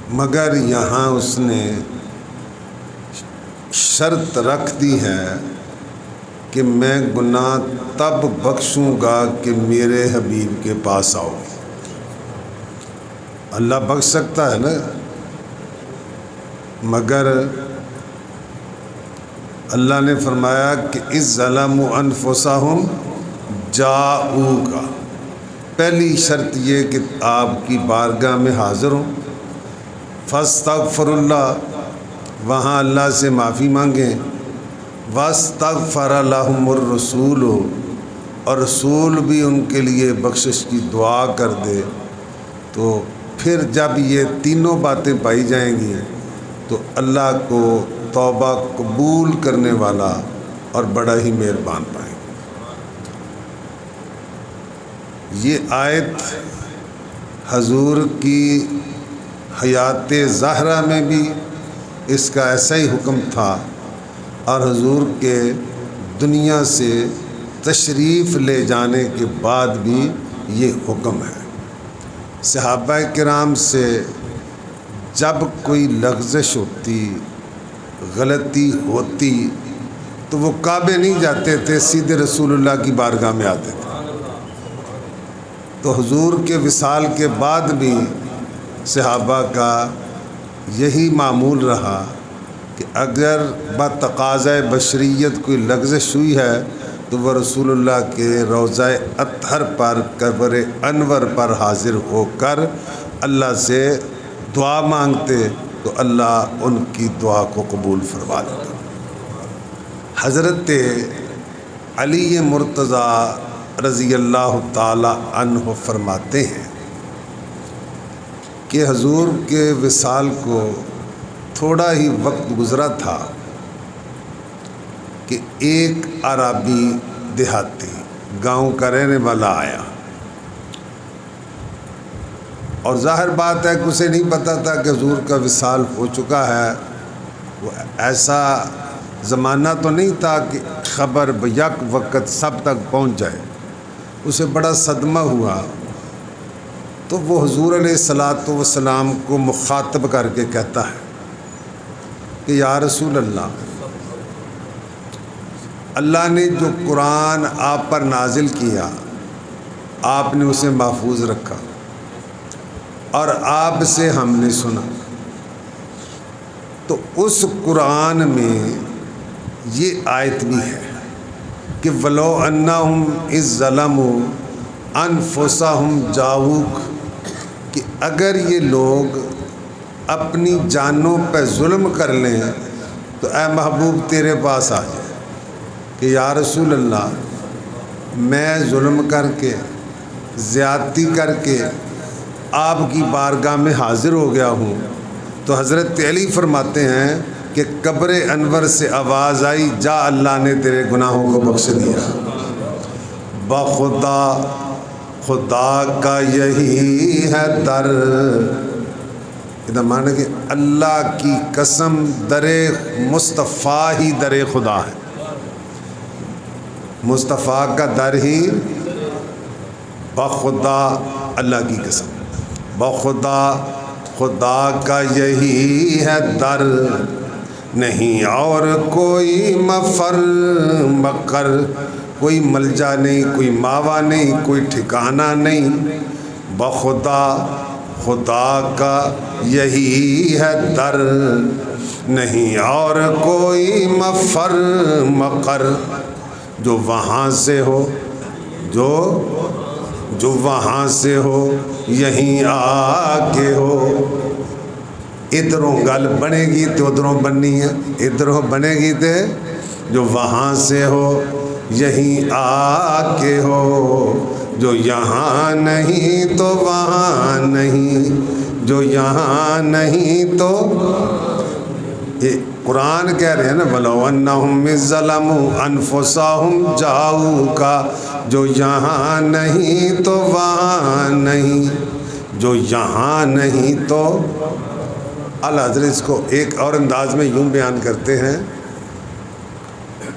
مگر یہاں اس نے شرط رکھ دی ہے کہ میں گناہ تب بخشوں گا کہ میرے حبیب کے پاس آؤ۔ اللہ بخش سکتا ہے نا، مگر اللہ نے فرمایا کہ اذ ظلموا انفسہم جاؤک، پہلی شرط یہ کہ آپ کی بارگاہ میں حاضر ہوں، فاستغفر اللہ، وہاں اللہ سے معافی مانگیں، واستغفر لہم الرسول، اور رسول بھی ان کے لیے بخشش کی دعا کر دے، تو پھر جب یہ تینوں باتیں پائی جائیں گی تو اللہ کو توبہ قبول کرنے والا اور بڑا ہی مہربان پائیں گے۔ یہ آیت حضور کی حیات ظاہرہ میں بھی اس کا ایسا ہی حکم تھا، اور حضور کے دنیا سے تشریف لے جانے کے بعد بھی یہ حکم ہے۔ صحابہ کرام سے جب کوئی لغزش ہوتی، غلطی ہوتی، تو وہ کعبے نہیں جاتے تھے، سیدھے رسول اللہ کی بارگاہ میں آتے تھے۔ تو حضور کے وصال کے بعد بھی صحابہ کا یہی معمول رہا کہ اگر بتقاضۂ بشریت کوئی لغزش ہوئی ہے تو وہ رسول اللہ کے روضہ اطہر پر، قبر انور پر حاضر ہو کر اللہ سے دعا مانگتے تو اللہ ان کی دعا کو قبول فرما لیتا۔ حضرت علی مرتضیٰ رضی اللہ تعالی عنہ فرماتے ہیں کہ حضور کے وصال کو تھوڑا ہی وقت گزرا تھا کہ ایک عربی دیہاتی گاؤں کا رہنے والا آیا، اور ظاہر بات ہے کہ اسے نہیں پتہ تھا کہ حضور کا وصال ہو چکا ہے۔ وہ ایسا زمانہ تو نہیں تھا کہ خبر بیک وقت سب تک پہنچ جائے، اسے بڑا صدمہ ہوا، تو وہ حضور علیہ الصلاۃ والسلام کو مخاطب کر کے کہتا ہے کہ یا رسول اللہ، اللہ نے جو قرآن آپ پر نازل کیا، آپ نے اسے محفوظ رکھا، اور آپ سے ہم نے سنا، تو اس قرآن میں یہ آیت بھی ہے کہ وَلَوْ أَنَّهُمْ إِذ ظَلَمُوا أَنفُسَهُمْ جَاءُوكَ، کہ اگر یہ لوگ اپنی جانوں پہ ظلم کر لیں تو اے محبوب تیرے پاس آ جائے کہ یا رسول اللہ، میں ظلم کر کے، زیادتی کر کے آپ کی بارگاہ میں حاضر ہو گیا ہوں۔ تو حضرت علی فرماتے ہیں کہ قبر انور سے آواز آئی، جا اللہ نے تیرے گناہوں کو بخش دیا۔ بخدا خدا کا یہی ہے در، ادھر مانے کہ اللہ کی قسم در مصطفیٰ ہی در خدا ہے، مصطفیٰ کا در ہی بخدا، اللہ کی قسم، بخدا خدا کا یہی ہے در، نہیں اور کوئی مفر مقر، کوئی ملجا نہیں، کوئی ماوا نہیں، کوئی ٹھکانہ نہیں، بخدا خدا کا یہی ہے در، نہیں اور کوئی مفر مقر، جو وہاں سے ہو، جو وہاں سے ہو یہیں آ کے ہو، ادھروں گل بنے گی تو ادھروں بننی ہے، ادھروں بنے گی تو جو وہاں سے ہو یہیں آ کے ہو، جو یہاں نہیں تو وہاں نہیں، جو یہاں نہیں تو، یہ قرآن کہہ رہے ہیں نا، وَلَوْ أَنَّهُمْ إِذ ظَلَمُوا أَنفُسَهُمْ جَاءُوكَ، جو یہاں نہیں تو وہاں نہیں، جو یہاں نہیں تو۔ اعلیٰ حضرت اس کو ایک اور انداز میں یوں بیان کرتے ہیں،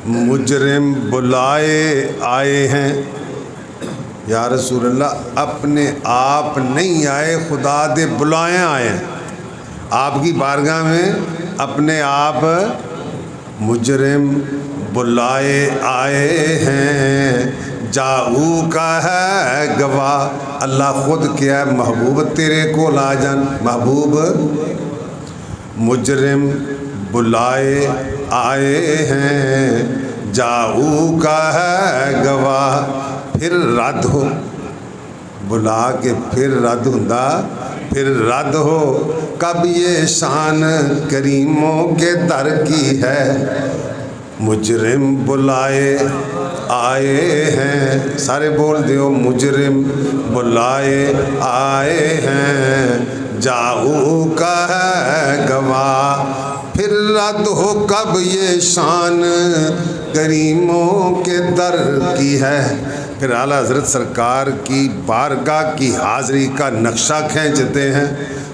مجرم بلائے آئے ہیں، یا رسول اللہ اپنے آپ نہیں آئے، خدا دے بلائیں آئے ہیں، آپ کی بارگاہ میں اپنے آپ مجرم بلائے آئے ہیں، جاؤ کا ہے گواہ۔ اللہ خود کیا ہے محبوب تیرے کو لا جان، محبوب مجرم بلائے آئے ہیں، جاؤ کا ہے گواہ۔ پھر رد ہو، بلا کے پھر رد ہوندا، پھر رد ہو، کب یہ شان کریموں کے در کی ہے، مجرم بلائے آئے ہیں۔ سارے بول دیو، مجرم بلائے آئے ہیں، جاؤ کا ہے گواہ۔ پھر رد ہو، کب یہ شان کریموں کے در کی ہے۔ پھر اعلیٰ حضرت سرکار کی بارگاہ کی حاضری کا نقشہ کھینچتے ہیں،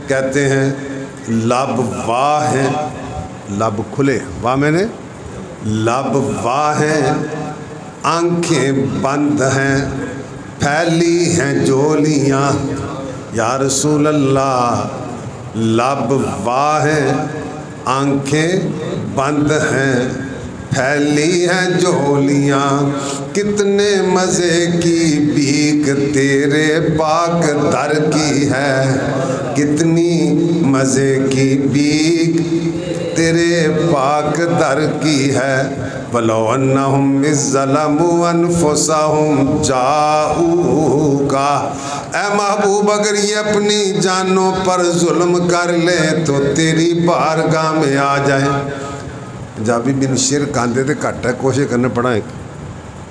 کہتے ہیں لب واہ ہیں، لب کھلے، واہ میں نے لب واہ ہیں، آنکھیں بند ہیں، پھیلی ہیں جولیاں، یا رسول اللہ لب واہ ہیں، آنکھیں بند ہیں، پھیلی ہیں جولیاں، کتنے مزے کی بھیک تیرے پاک در کی ہے، کتنی مزے کی بھیک تیرے پاک در کی ہے۔ وَلَوْ أَنَّهُمْ إِذ ظَّلَمُوا أَنفُسَهُمْ جَاءُوكَ، اے محبوب اگر یہ اپنی جانوں پر ظلم کر لیں تو تیری بارگاہ میں آ جائیں۔ جابی بن شیر کاندے تھے کٹ ہے، کوشش کرنے پڑا ہے،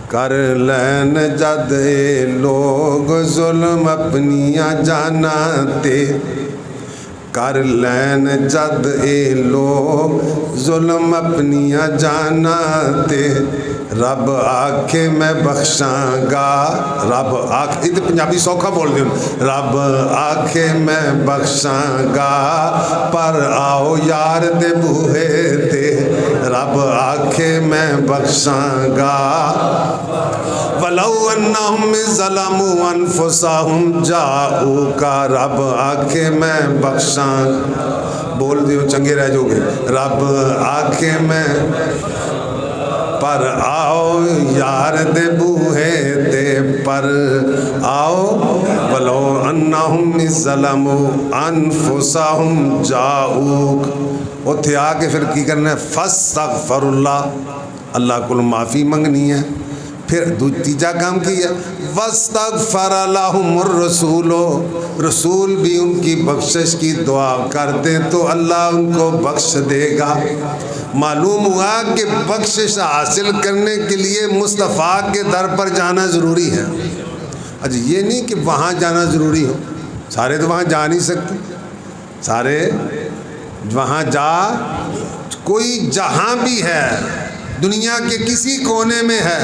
کر لین جد اے لوگ ظلم اپنیاں جانا تے، کر لین جد اے لوگ ظلم اپنیاں جانا تے، رب آکھے میں بخشاں گا، رب آکھے، یہ تو پنجابی سوکھا بول دیں، رب آکھے میں بخشاں گا، پر آؤ یار دے بوہے تے، رب آکھے میں بخشاں گا۔ وَلَوْ أَنَّهُمْ إِذ ظَّلَمُوا أَنفُسَهُمْ جَاءُوكَ، رب آکھے میں بخشاں، بول دیو چنگے رہ جو گے، رب آکھے میں، پر آؤ یار دے بوہے تے، پر آؤ۔ وَلَوْ أَنَّهُمْ إِذ ظَّلَمُوا أَنفُسَهُمْ جَاءُوكَ، اتھے آ کے پھر کی کرنا ہے، فَاسْتَغْفِرُ اللَّهَ، اللہ کو معافی منگنی ہے۔ پھر تیجا کام کیا، وَاسْتَغْفَرَ لَهُمُ الرَّسُولُ، رسول بھی ان کی بخشش کی دعا کر دے تو اللہ ان کو بخش دے گا۔ معلوم ہوا کہ بخشش حاصل کرنے کے لیے مصطفیٰ کے در پر جانا ضروری ہے۔ اچھا یہ نہیں کہ وہاں جانا ضروری ہو، سارے تو وہاں جا نہیں سکتے، سارے وہاں جا، کوئی جہاں بھی ہے، دنیا کے کسی کونے میں ہے،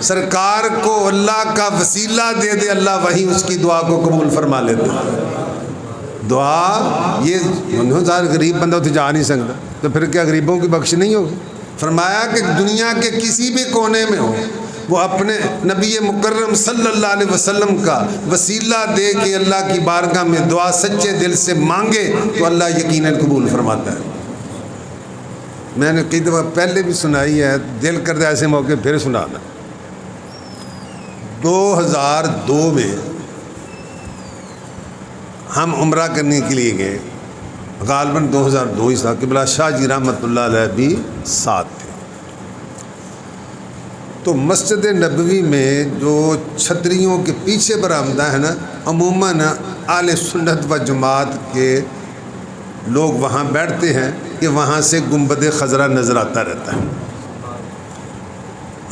سرکار کو اللہ کا وسیلہ دے دے، اللہ وہیں اس کی دعا کو قبول فرما لیتے۔ دعا یہ غریب بندہ تو جا نہیں سکتا، تو پھر کیا غریبوں کی بخش نہیں ہوگی؟ فرمایا کہ دنیا کے کسی بھی کونے میں ہو، وہ اپنے نبی مکرم صلی اللہ علیہ وسلم کا وسیلہ دے کے اللہ کی بارگاہ میں دعا سچے دل سے مانگے تو اللہ یقیناً قبول فرماتا ہے۔ میں نے کئی دفعہ پہلے بھی سنائی ہے، دل کرتا ایسے موقع پھر سنا دیں۔ 2002 میں ہم عمرہ کرنے کے لیے گئے، غالباً 2002 ہی تھا، قبلہ شاہ جی رحمۃ اللہ علیہ بھی ساتھ تھے۔ تو مسجد نبوی میں جو چھتریوں کے پیچھے برآمدہ ہے نا، عموماً اہل سنت و جماعت کے لوگ وہاں بیٹھتے ہیں کہ وہاں سے گنبد خضرا نظر آتا رہتا ہے۔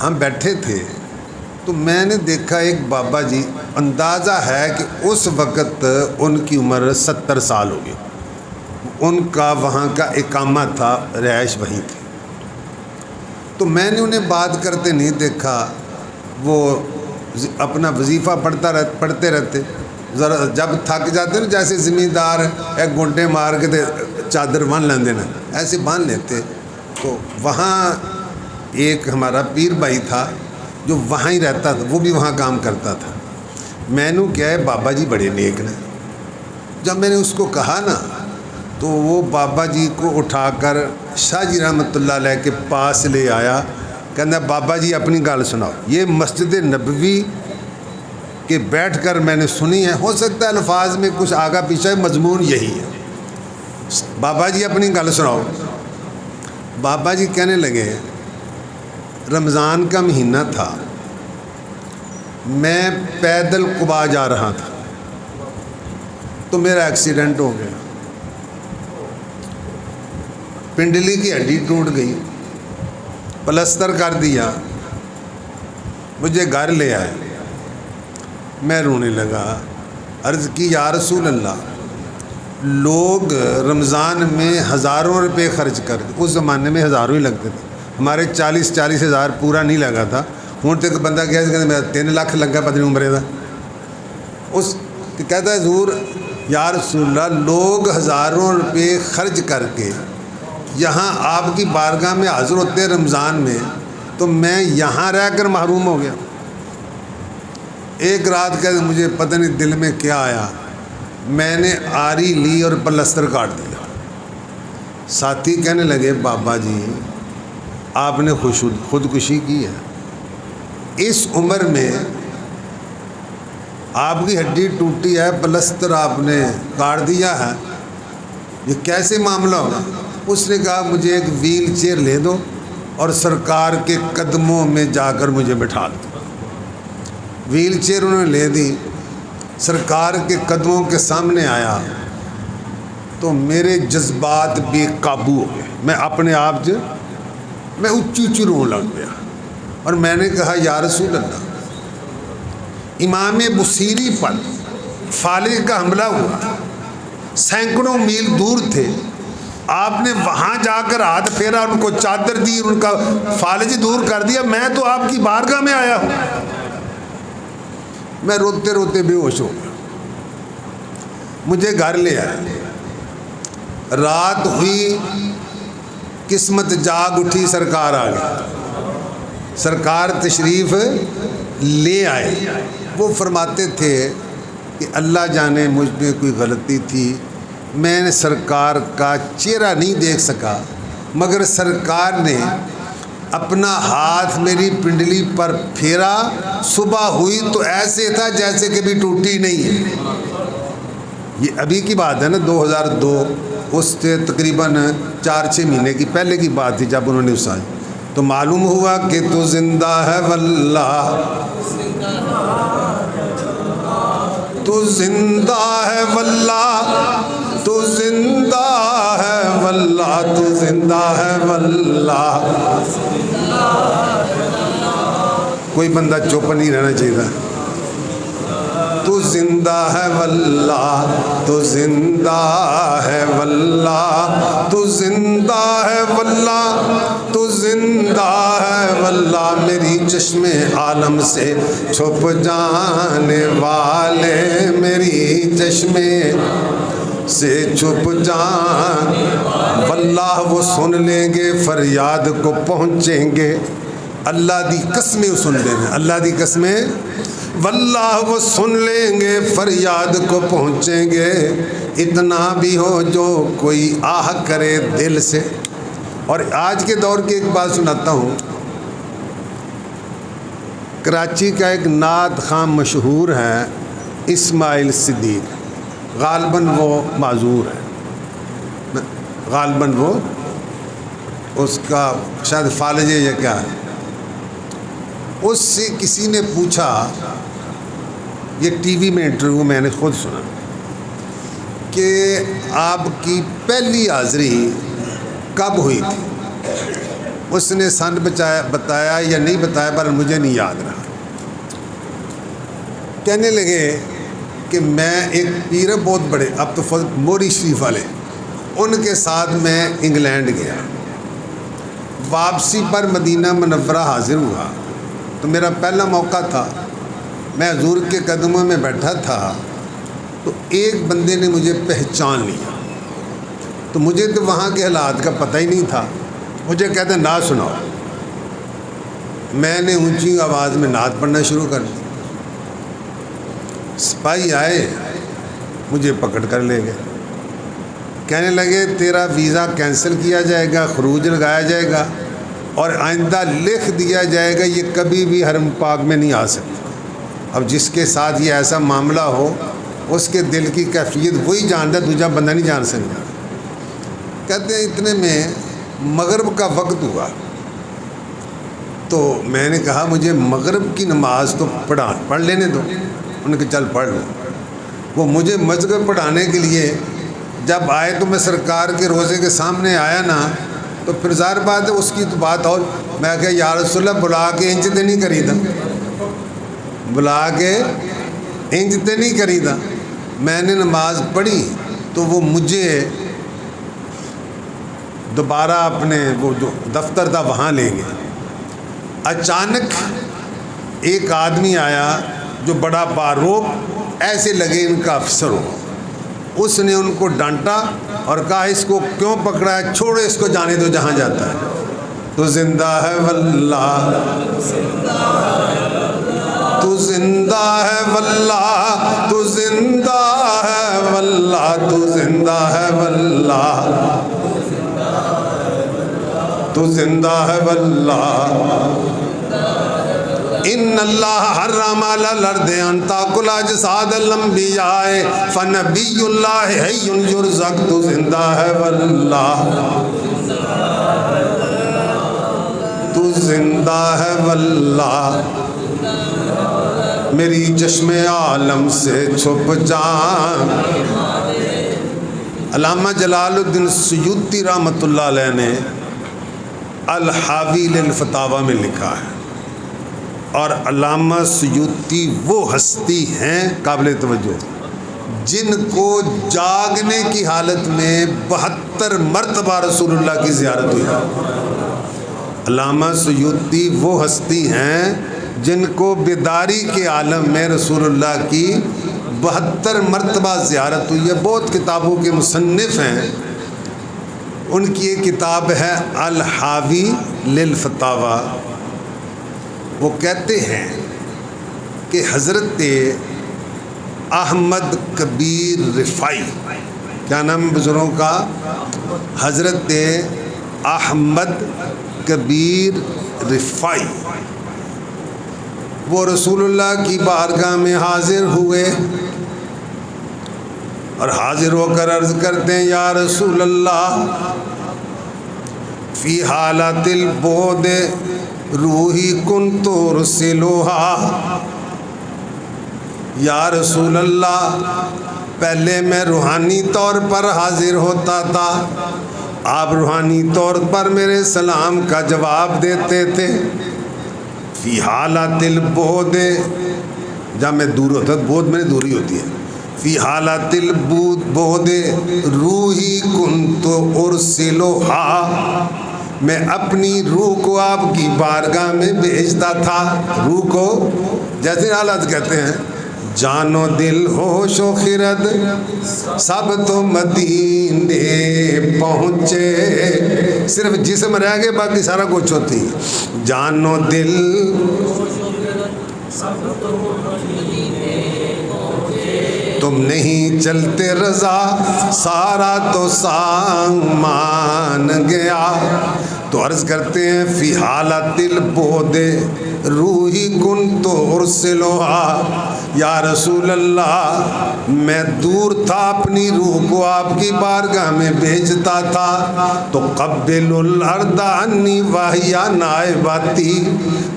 ہم بیٹھے تھے تو میں نے دیکھا ایک بابا جی، اندازہ ہے کہ اس وقت ان کی عمر 70 سال ہو گئی، ان کا وہاں کا اقامہ تھا، رہائش وہیں تھی۔ تو میں نے انہیں بات کرتے نہیں دیکھا، وہ اپنا وظیفہ پڑھتے رہتے، ذرا جب تھک جاتے نا، جیسے زمیندار ایک گھنٹے مار کے چادر باندھ لیندے نا، ایسے باندھ لیتے۔ تو وہاں ایک ہمارا پیر بھائی تھا جو وہاں ہی رہتا تھا، وہ بھی وہاں کام کرتا تھا۔ میں نے کیا ہے، بابا جی بڑے نیک نا، جب میں نے اس کو کہا نا تو وہ بابا جی کو اٹھا کر شاہ جی رحمۃ اللہ علیہ کے پاس لے آیا، کہنا بابا جی اپنی گل سناؤ۔ یہ مسجد نبوی کہ بیٹھ کر میں نے سنی ہے، ہو سکتا ہے الفاظ میں کچھ آگا پیچھے، مضمون یہی ہے۔ بابا جی اپنی گل سناؤ۔ بابا جی کہنے لگے رمضان کا مہینہ تھا، میں پیدل قباء جا رہا تھا تو میرا ایکسیڈنٹ ہو گیا، پنڈلی کی ہڈی ٹوٹ گئی، پلستر کر دیا، مجھے گھر لے آئے۔ میں رونے لگا، عرض کی یا رسول اللہ، لوگ رمضان میں ہزاروں روپے خرچ کر، اس زمانے میں ہزاروں ہی لگتے تھے، ہمارے 40 ہزار پورا نہیں لگا تھا۔ ہوں تک بندہ کہہ میرا 3 لاکھ لگا پتہ نہیں عمرے کا، اس کہتا ہے حضور یا رسول اللہ، لوگ ہزاروں روپے خرچ کر کے یہاں آپ کی بارگاہ میں حاضر ہوتے ہیں رمضان میں، تو میں یہاں رہ کر محروم ہو گیا۔ ایک رات کا مجھے پتہ نہیں دل میں کیا آیا، میں نے آری لی اور پلستر کاٹ دیا۔ ساتھی کہنے لگے بابا جی آپ نے خودکشی کی ہے، اس عمر میں آپ کی ہڈی ٹوٹی ہے، پلستر آپ نے کاٹ دیا ہے، یہ کیسے معاملہ ہوگا؟ اس نے کہا مجھے ایک ویل چیئر لے دو اور سرکار کے قدموں میں جا کر مجھے بٹھا دو۔ ویل چیئر انہوں نے لے دی، سرکار کے قدموں کے سامنے آیا تو میرے جذبات بے قابو ہو گئے، میں اپنے آپ میں اونچی اونچی رونے لگ گیا، اور میں نے کہا یا رسول اللہ، امام بصیری پر فالج کا حملہ ہوا، سینکڑوں میل دور تھے، آپ نے وہاں جا کر ہاتھ پھیرا، ان کو چادر دی، ان کا فالج دور کر دیا، میں تو آپ کی بارگاہ میں آیا ہوں۔ میں روتے روتے بے ہوش ہو گیا، مجھے گھر لے آئے، رات ہوئی، قسمت جاگ اٹھی، سرکار آ گئی، سرکار تشریف لے آئے۔ وہ فرماتے تھے کہ اللہ جانے مجھ میں کوئی غلطی تھی، میں نے سرکار کا چہرہ نہیں دیکھ سکا، مگر سرکار نے اپنا ہاتھ میری پنڈلی پر پھیرا، صبح ہوئی تو ایسے تھا جیسے کبھی ٹوٹی نہیں ہے۔ یہ ابھی کی بات ہے نا، 2002، اس سے تقریباً 4-6 مہینے کی پہلے کی بات تھی جب انہوں نے اس آئی تو معلوم ہوا کہ تو زندہ ہے واللہ، تو زندہ ہے واللہ، تو زندہ ہے واللہ، تو زندہ ہے واللہ۔ کوئی بندہ چپ نہیں رہنا چاہیے تھا۔ تو زندہ ہے واللہ، تو زندہ ہے واللہ، تو زندہ ہے واللہ، تو زندہ ہے واللہ، میری چشم عالم سے چھپ جانے والے، میری چشم سے چھپ جان واللہ، وہ سن لیں گے فریاد کو پہنچیں گے، اللہ دی قسمیں سن لینا، اللہ دی قسمیں، واللہ وہ سن لیں گے فریاد کو پہنچیں گے، اتنا بھی ہو جو کوئی آہ کرے دل سے۔ اور آج کے دور کی ایک بات سناتا ہوں، کراچی کا ایک نعت خواں مشہور ہے اسماعیل صدیق، غالباً وہ معذور ہے، غالباً وہ اس کا شاید فالج ہے یا کیا ہے۔ اس سے کسی نے پوچھا، یہ ٹی وی میں انٹرویو میں نے خود سنا، کہ آپ کی پہلی حاضری کب ہوئی تھی؟ اس نے سن بتایا یا نہیں بتایا پر مجھے نہیں یاد رہا۔ کہنے لگے کہ میں ایک پیر بہت بڑے، اب تو موری شریف والے، ان کے ساتھ میں انگلینڈ گیا، واپسی پر مدینہ منورہ حاضر ہوا تو میرا پہلا موقع تھا، میں حضور کے قدموں میں بیٹھا تھا تو ایک بندے نے مجھے پہچان لیا، تو مجھے تو وہاں کے حالات کا پتہ ہی نہیں تھا، مجھے کہتے نعت سناؤ، میں نے اونچی آواز میں نعت پڑھنا شروع کر دی، سپاہی آئے مجھے پکڑ کر لے گئے، کہنے لگے تیرا ویزا کینسل کیا جائے گا، خروج لگایا جائے گا، اور آئندہ لکھ دیا جائے گا یہ کبھی بھی حرم پاک میں نہیں آ سکتا۔ اب جس کے ساتھ یہ ایسا معاملہ ہو اس کے دل کی کیفیت وہی جانتا ہے، دوسرا بندہ نہیں جان سکتا۔ کہتے ہیں اتنے میں مغرب کا وقت ہوا، تو میں نے کہا مجھے مغرب کی نماز تو پڑھ لینے دو۔ انہوں نے کہا چل پڑھ لو۔ وہ مجھے مسجد پڑھانے کے لیے جب آئے تو میں سرکار کے روزے کے سامنے آیا نا، تو پھر ظاہر بات ہے اس کی تو بات اور، میں کہا یا رسول اللہ بلا کے انج تے نہیں کری دا، بلا کے انج تے نہیں کری دا۔ میں نے نماز پڑھی تو وہ مجھے دوبارہ اپنے وہ جو دفتر تھا وہاں لے گئے۔ اچانک ایک آدمی آیا جو بڑا باروق، ایسے لگے ان کا افسر ہو۔ اس نے ان کو ڈانٹا اور کہا اس کو کیوں پکڑا ہے، چھوڑو اس کو جانے دو جہاں جاتا ہے۔ تو زندہ ہے واللہ، تو زندہ ہے واللہ، تو زندہ ہے واللہ، تو زندہ ہے واللہ، تو زندہ ہے واللہ۔ ان اللہ حرم علی الارض ان تاکل اجساد الانبیاء فنبی اللہ حی یرزق، تو زندہ ہے واللہ، تو زندہ ہے واللہ۔ میری چشم عالم سے چھپ جان۔ علامہ جلال الدین سیوطی رحمۃ اللہ علیہ نے الحاوی للفتاوی میں لکھا ہے، اور علامہ سیوطی وہ ہستی ہیں قابل توجہ جن کو جاگنے کی حالت میں 72 مرتبہ رسول اللہ کی زیارت ہوئی۔ علامہ سیوطی وہ ہستی ہیں جن کو بیداری کے عالم میں رسول اللہ کی 72 مرتبہ زیارت ہوئی ہے۔ بہت کتابوں کے مصنف ہیں، ان کی ایک کتاب ہے الحاوی للفتاوی۔ وہ کہتے ہیں کہ حضرت احمد کبیر رفاعی، کیا نام بزرگوں کا؟ حضرت احمد کبیر رفاعی، وہ رسول اللہ کی بارگاہ میں حاضر ہوئے اور حاضر ہو کر عرض کرتے ہیں یا رسول اللہ فی حالت البعد روحی کنت ارسلها۔ یا رسول اللہ پہلے میں روحانی طور پر حاضر ہوتا تھا، آپ روحانی طور پر میرے سلام کا جواب دیتے تھے۔ فی حالت البعد، جب میں دور ہوتا بعد میں دوری ہوتی ہے، فی حالت البعد روحی کنت ارسلها، میں اپنی روح کو آپ کی بارگاہ میں بھیجتا تھا۔ روح کو جیسے حالت کہتے ہیں جان و دل ہوش و خرد سب تو مدینے پہنچے، صرف جسم رہ گئے باقی سارا کچھ ہوتی، جان و دل تم نہیں چلتے رضا سارا تو سامان گیا۔ تو عرض کرتے ہیں فی حالت البعد روحی کنت ارسلها، یا رسول اللہ میں دور تھا اپنی روح کو آپ کی بارگاہ میں بھیجتا تھا، تو قبل الارض عنی وہی نائباتی،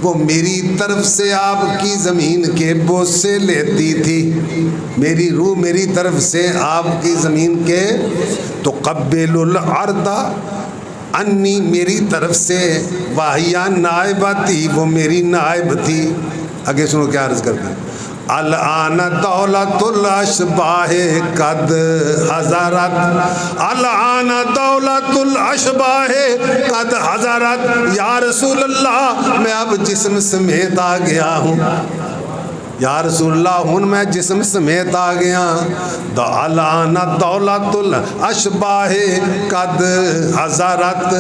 وہ میری طرف سے آپ کی زمین کے بوسے لیتی تھی، میری روح میری طرف سے آپ کی زمین کے، تو قبل الارض انی میری طرف سے واہیا نائباتی، وہ میری نائب تھی۔ آگے سنو کیا عرض کرتے ہیں، الآن دولت الاشباہ قد حضرت، الآن دولت الاشباہ قد حضرت، یا رسول اللہ میں اب جسم سمیت آ گیا ہوں، یا رسول اللہ ہوں میں جسم سمیت آ گیا۔ الآن دولت الاشباہ قد حضرت،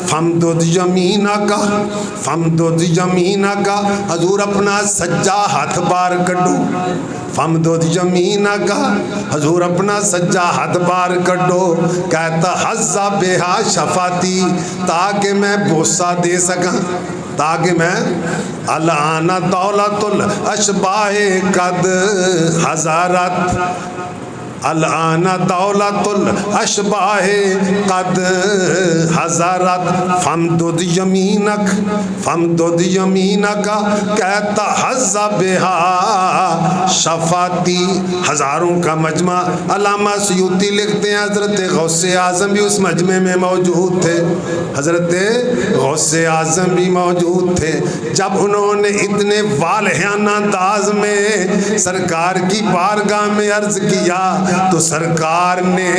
فمدد یمینک، فمدد یمینک، حضور اپنا سجا ہاتھ بار کڈو، فمدد یمینک، حضور اپنا سجا ہاتھ بار کڈو، کہتا حظا بہا شفاتی، تاکہ میں بوسہ دے سکاں، تاکہ میں الان دولت الاشباہ قد حضرت، الان دولت الاشباہ قد حضرت، فمدد یمینک، فمدد یمینک، کہتا حظ بہا شفاتی۔ ہزاروں کا مجمع، علامہ سیوطی لکھتے ہیں حضرت غوث اعظم بھی اس مجمع میں موجود تھے، حضرت غوث اعظم بھی موجود تھے۔ جب انہوں نے اتنے والہانہ انداز میں سرکار کی بارگاہ میں عرض کیا تو سرکار نے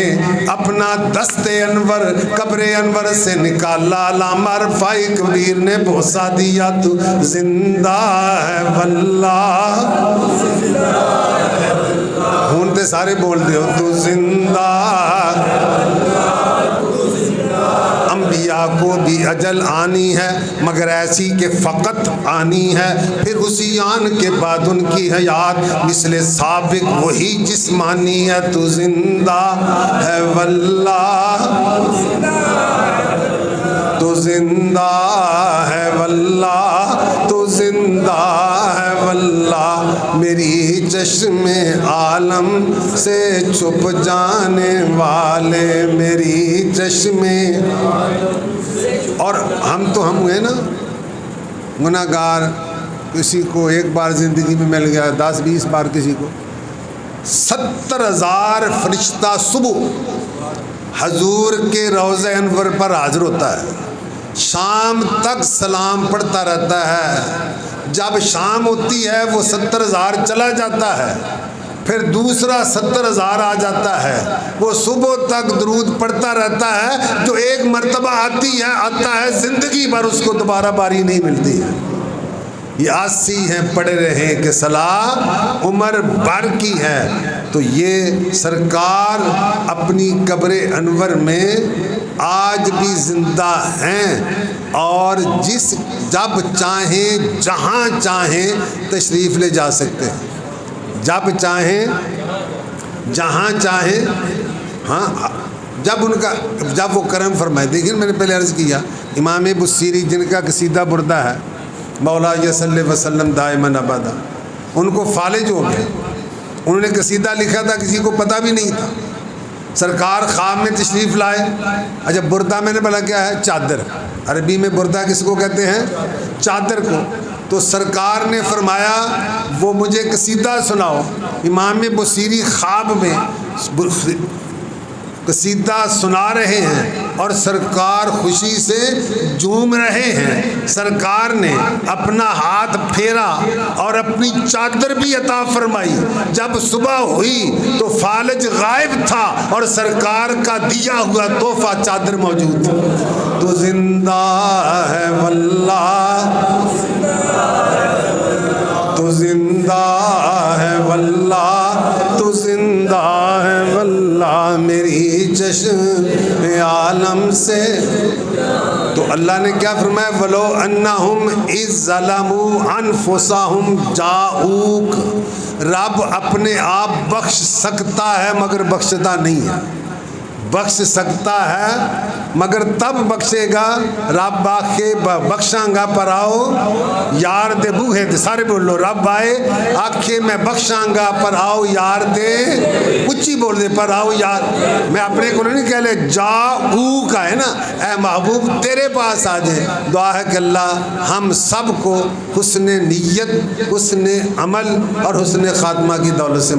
اپنا دست انور قبر انور سے نکالا، علامہ رفاعی کبیر نے بوسہ دیا، تو زندہ ہے واللہ، ہونتے سارے بول دیو، تو زندہ، انبیاء کو بھی اجل آنی ہے مگر ایسی کہ فقط آنی ہے، پھر اسی آن کے بعد ان کی حیات مثل سابق وہی جسمانی ہے، تو زندہ ہے واللہ، تو زندہ ہے واللہ، تو زندہ ہے واللہ، میری چشم عالم سے چھپ جانے والے، میری چشم، اور ہم تو ہم ہوئے نا گناہگار، کسی کو ایک بار زندگی میں مل گیا، 10-20 بار کسی کو، 70,000 فرشتہ صبح حضور کے روضہ انور پر حاضر ہوتا ہے، شام تک سلام پڑھتا رہتا ہے، جب شام ہوتی ہے وہ 70,000 چلا جاتا ہے، پھر دوسرا 70,000 آ جاتا ہے، وہ صبح تک درود پڑھتا رہتا ہے، جو ایک مرتبہ آتا ہے زندگی بھر اس کو دوبارہ باری نہیں ملتی ہے۔ یہ 80 ہیں پڑے رہے کہ صلاح عمر بھر کی ہے، تو یہ سرکار اپنی قبر انور میں آج بھی زندہ ہیں، اور جب چاہیں جہاں چاہیں تشریف لے جا سکتے ہیں، جب چاہیں جہاں چاہیں، ہاں جب وہ کرم فرمائے۔ دیکھیں میں نے پہلے عرض کیا، امام بصیری جن کا قصیدہ بردہ ہے مولا صلی وسلم دائما ابدا، ان کو فالج ہو گئے، انہوں نے قصیدہ لکھا تھا کسی کو پتہ بھی نہیں تھا، سرکار خواب میں تشریف لائے، اچھا بردہ میں نے بولا کیا ہے؟ چادر، عربی میں بردہ کس کو کہتے ہیں؟ چادر کو، تو سرکار نے فرمایا وہ مجھے قصیدہ سناؤ، امام بصیری خواب میں قصیدہ سنا رہے ہیں اور سرکار خوشی سے جھوم رہے ہیں، سرکار نے اپنا ہاتھ پھیرا اور اپنی چادر بھی عطا فرمائی، جب صبح ہوئی تو فالج غائب تھا اور سرکار کا دیا ہوا تحفہ چادر موجود تھا، تو زندہ ہے واللہ، تو زندہ ہے واللہ، تو زندہ ہے واللہ، میری چشم عالم سے۔ تو اللہ نے کیا فرمایا؟ وَلَوْ أَنَّهُمْ إِذْ ظَلَمُوا أَنفُسَهُمْ جَاءُوكَ، رب اپنے آپ بخش سکتا ہے مگر بخشتا نہیں ہے، بخش سکتا ہے مگر تب بخشے گا رب آکھے بخشاں گا پر آؤ یار دے بوہے دے، سارے بولو رب آئے آکھے میں بخشاں گا پر آؤ یار دے، اچھی بول دے پر آؤ یار، میں اپنے کو نہیں کہہ لے جاؤ کا ہے نا، اے محبوب تیرے پاس آ جائے۔ دعا ہے کہ اللہ ہم سب کو حسن نیت، حسن عمل اور حسن خاتمہ کی دولت سے